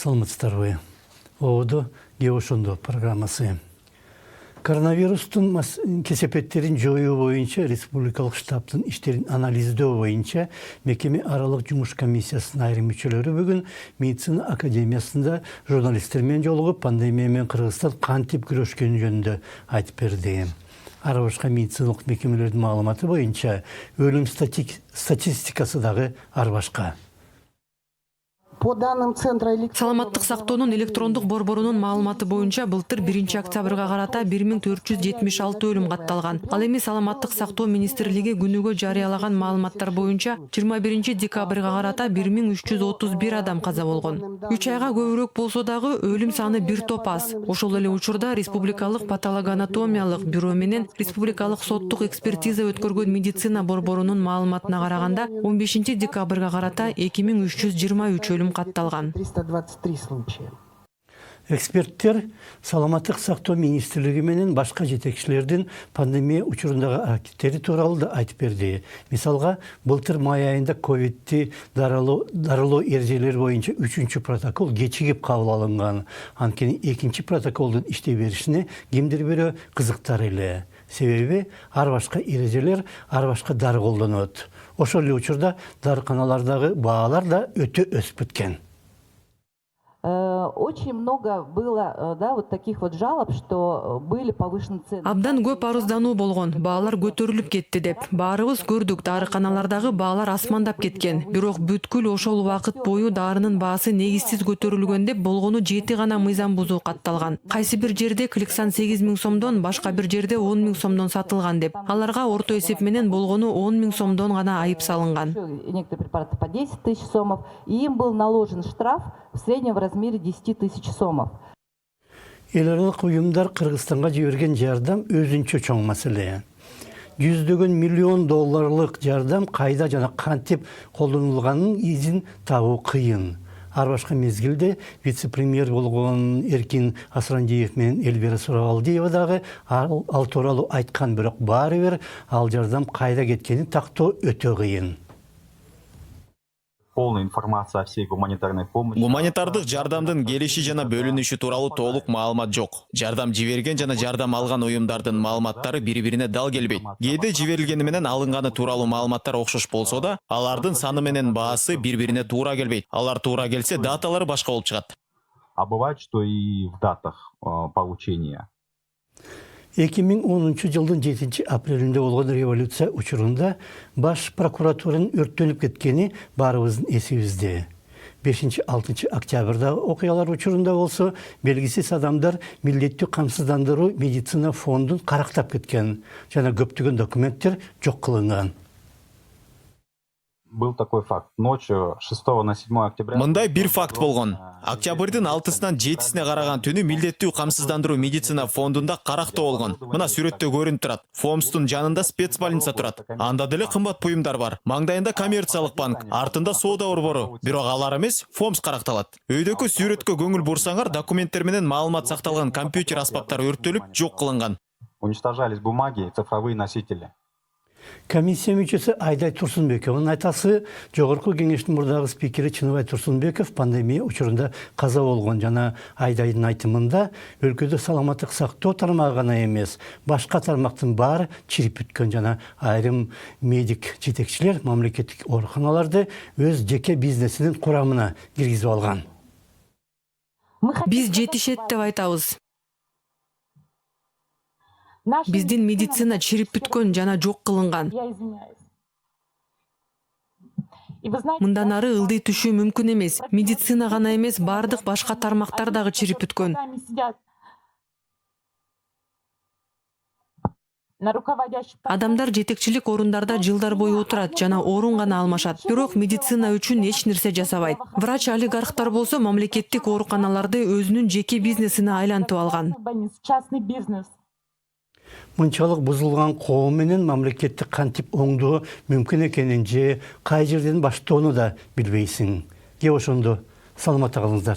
Саламатсыздарбы. Оодо Геошондо программасы. Коронавирустун кесепеттерин жоюу боюнча республикалык штабтын иштерин анализдөө боюнча мекеме аралык жумуш комиссиясынын айрым мүчөлөрү бүгүн медицина академиясында журналистер менен жолугуп пандемия менен Кыргызстан кантип күрөшкөнү жөнүндө айтып берди. Ар башка медициналык мекемелердин маалыматы боюнча өлүм статистикасы дагы ар башка. По данным Центра Саламаттык сактоонун электрондук борборунун маалыматы боюнча былтыр 1 октябрга карата 1476 өлүм катталган. Ал эми Саламаттык сактоо министрлиги күнүгө жарыялаган маалыматтар боюнча 21 декабрга карата 1331 адам каза болгон. 3 айга көбүрөөк болсо дагы өлүм саны бир топ аз. Ошол эле учурда Республикалык патологоанатомиялык бюро менен Республикалык соттук экспертиза өткөргөн медицина борборунун маалыматына караганда 15 декабрга карата 2323 өлүм катталган. 323 случая. Эксперттер Саламаттык сактоо министрлиги менен башка жетекчилердин пандемия учурундагы аракеттери тууралуу да айтып берди. Мисалга, былтыр май айында ковидти дарылоо эрежелери боюнча 3-чү протокол кечигип кабыл алынган. Анткени 2-чи протоколдун иштей беришине кимдир бирөө кызыктар эле. Себеби ар башка эрежелер ар башка дары колдонот. Ошол эле учурда дарыканалардагы баалар да өтө өсүп кеткен. Очень много было, вот таких вот жалоб, что были повышены цены. Абдан көп арыздануу болгон, баалар көтөрүлүп кетти деп. Баарыбыз көрдүк, дарыканалардагы баалар асмандап кеткен. Бирок бүткүл ошол убакыт бою дарынын баасы негизсиз көтөрүлгөн деп болгону 7 гана мыйзам бузуу катталган. Кайсы бир жерде Кликсан 8000 сомдон, башка бир жерде 10.000 сомдон сатылган деп. Аларга орто эсеп менен болгону 10.000 сомдон гана айып салынган. Некоторые препараты по 10 тысяч сомов, и им был наложен штраф в среднем в размере 10 тысяч сомов. Эл аралык уюмдар Кыргызстанга жиберген жардам өзүнчө чоң маселе. Жүздөгөн миллион долларлык жардам кайда жана кантип колдонулганын изин табуу кыйын. Ар башка мезгилде вице-премьер болгон Эркин Асрандиев менен Эльвира Сурабалдиева дагы ал тууралуу айткан, бирок баары бир ал жардам кайда кеткенин тактоо өтө кыйын. Полная информация о всей гуманитарной помощи. Гуманитардык жардамдын келиши жана бөлүнүшү тууралуу толук маалымат жок. Жардам жиберген жана жардам алган уюмдардын маалыматтары бири-бирине дал келбейт. Кээде жиберилгени менен алынганы тууралуу маалыматтар окшош болсо да, алардын саны менен баасы бири-бирине туура келбейт. Алар туура келсе, даталары башка болуп чыгат. А бывает, что и в датах получения. 2010 жылдын 7 апрелинде болгон революция учурунда баш прокуратуранын өрттөнүп кеткени баарыбыздын эсибизде. 5-6 октябрда окуялар учурунда болсо белгисиз адамдар милдеттүү камсыздандыруу медицина фондун карактап кеткен жана көптөгөн документтер жок кылынган. Был такой факт. Ночью 6 на 7 октября... Мындай бир факт болгон. Октябрдын 6-сынан 7-сине караган түнү милдеттүү камсыздандыруу медицина фондунда карактоо болгон. Мына сүрөттө көрүнүп турат. ФОМСтун жанында спецбольница турат. Анда деле кымбат буюмдар бар. Маңдайында коммерциялык банк, артында соода борбору. Бирок алар эмес, ФОМС каракталат. Өйдөкү сүрөткө көңүл бурсаңар, документтер менен маалымат сакталган компьютер аспаптары өрттөлүп, жок кылынган. Уничтожались бумаги и цифровые носители. Комиссия мүчөсү Айдай Турсунбековдун айтасы, жогорку кеңештин мурдагы спикери Чыныбай Турсунбеков пандемия учурунда каза болгон жана Айдайдын айтымында өлкөдө саламаттык сактоо тармагы гана эмес, башка тармактын баары чирип бүткөн жана айрым медик жетекчилер мамлекеттик ооруканаларды өз жеке бизнесинин курамына киргизип алган. Биз жетишет деп айтабыз. Биздин медицина чирип бүткөн жана жок кылынган. Мындан ары ылдый түшүү мүмкүн эмес. Медицина гана эмес, бардык башка тармактар дагы чирип бүткөн. Адамдар жетекчилик орундарда жылдар бою отурат жана орун гана алмашат. Бирок медицина үчүн эч нерсе жасабайт. Врач олигархтар болсо мамлекеттик ооруканаларды өзүнүн жеке бизнесине айлантып алган. Мынчалык бузулган коом менен мамлекеттик кантип оңдоо мүмкүн экенин же кай жерден баштоону да билбейсиң. Ошондо саламатта калыңыздар.